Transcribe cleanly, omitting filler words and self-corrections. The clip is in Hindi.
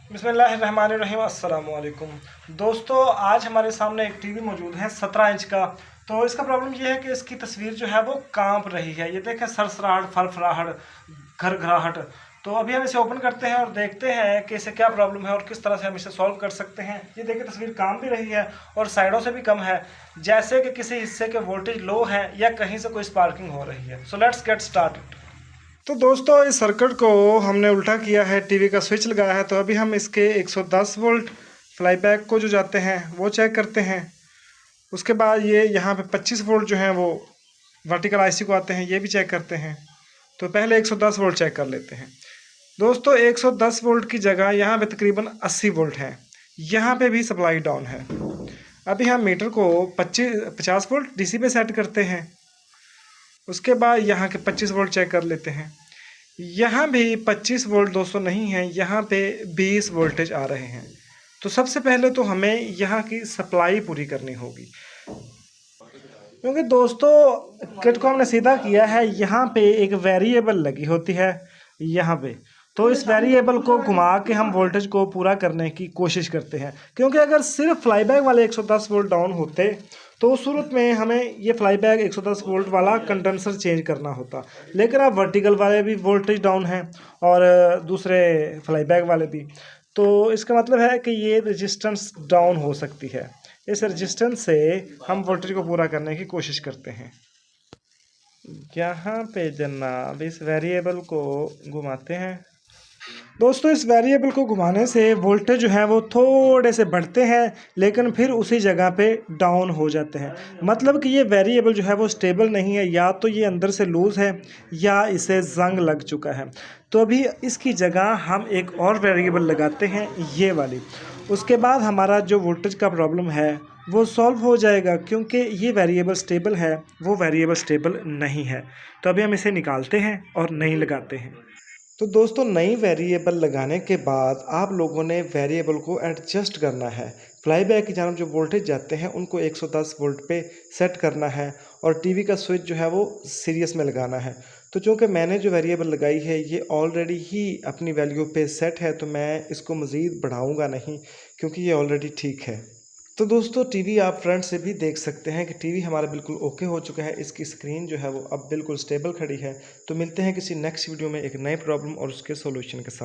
बिस्मिल्लाहिर्रहमानिर्रहीम अस्सलाम वालेकुम। दोस्तों, आज हमारे सामने एक टीवी मौजूद है 17 इंच का। तो इसका प्रॉब्लम ये है कि इसकी तस्वीर जो है वो कांप रही है। ये देखें, सरसराहट, फरफराहट, घरघराहट। तो अभी हम इसे ओपन करते हैं और देखते हैं कि इसे क्या प्रॉब्लम है और किस तरह से हम इसे सॉल्व कर सकते हैं। ये देखिए, तस्वीर कांप भी रही है और साइडों से भी कम है, जैसे कि किसी हिस्से के वोल्टेज लो है या कहीं से कोई स्पार्किंग हो रही है। So let's get started. तो दोस्तों, इस सर्किट को हमने उल्टा किया है, टीवी का स्विच लगाया है। तो अभी हम इसके 110 वोल्ट फ्लाई बैक को जो जाते हैं वो चेक करते हैं। उसके बाद ये यहाँ पे 25 वोल्ट जो हैं वो वर्टिकल आईसी को आते हैं, ये भी चेक करते हैं। तो पहले 110 वोल्ट चेक कर लेते हैं। दोस्तों, 110 वोल्ट की जगह यहाँ पे तकरीबन 80 वोल्ट है। यहाँ पे भी सप्लाई डाउन है। अभी हम मीटर को 50 वोल्ट डीसी पे सेट करते हैं। उसके बाद यहाँ के 25 वोल्ट चेक कर लेते हैं। यहाँ भी 25 वोल्ट दोस्तों नहीं है, यहाँ पे 20 वोल्टेज आ रहे हैं। तो सबसे पहले तो हमें यहाँ की सप्लाई पूरी करनी होगी, क्योंकि दोस्तों किट को हमने सीधा किया है। यहाँ पे एक वेरिएबल लगी होती है यहाँ पे। तो इस वेरिएबल को घुमा के हम वोल्टेज को पूरा करने की कोशिश करते हैं, क्योंकि अगर सिर्फ फ्लाईबैक वाले 110 वोल्ट डाउन होते तो उस सूरत में हमें ये फ्लाईबैक 110 वोल्ट वाला कंडेंसर चेंज करना होता। लेकिन अब वर्टिकल वाले भी वोल्टेज डाउन है और दूसरे फ्लाईबैक वाले भी। तो इसका मतलब है कि ये रेजिस्टेंस डाउन हो सकती है। इस रेजिस्टेंस से हम वोल्टेज को पूरा करने की कोशिश करते हैं। यहाँ पे जनाब इस वेरिएबल को घुमाते हैं। दोस्तों, इस वेरिएबल को घुमाने से वोल्टेज जो है वो थोड़े से बढ़ते हैं, लेकिन फिर उसी जगह पे डाउन हो जाते हैं। मतलब कि ये वेरिएबल जो है वो स्टेबल नहीं है, या तो ये अंदर से लूज़ है या इसे जंग लग चुका है। तो अभी इसकी जगह हम एक और वेरिएबल लगाते हैं, ये वाली। उसके बाद हमारा जो वोल्टेज का प्रॉब्लम है वो सॉल्व हो जाएगा, क्योंकि ये वेरिएबल स्टेबल है, वो वेरिएबल स्टेबल नहीं है। तो अभी हम इसे निकालते हैं और नई लगाते हैं। तो दोस्तों, नई वेरिएबल लगाने के बाद आप लोगों ने वेरिएबल को एडजस्ट करना है। फ्लाईबैक की जानब जो वोल्टेज जाते हैं उनको 110 वोल्ट पे सेट करना है और टीवी का स्विच जो है वो सीरियस में लगाना है। तो चूँकि मैंने जो वेरिएबल लगाई है ये ऑलरेडी ही अपनी वैल्यू पे सेट है, तो मैं इसको मज़ीद बढ़ाऊँगा नहीं, क्योंकि ये ऑलरेडी ठीक है। तो दोस्तों, टीवी आप फ्रंट से भी देख सकते हैं कि टीवी हमारा बिल्कुल ओके हो चुका है। इसकी स्क्रीन जो है वो अब बिल्कुल स्टेबल खड़ी है। तो मिलते हैं किसी नेक्स्ट वीडियो में एक नए प्रॉब्लम और उसके सॉल्यूशन के साथ।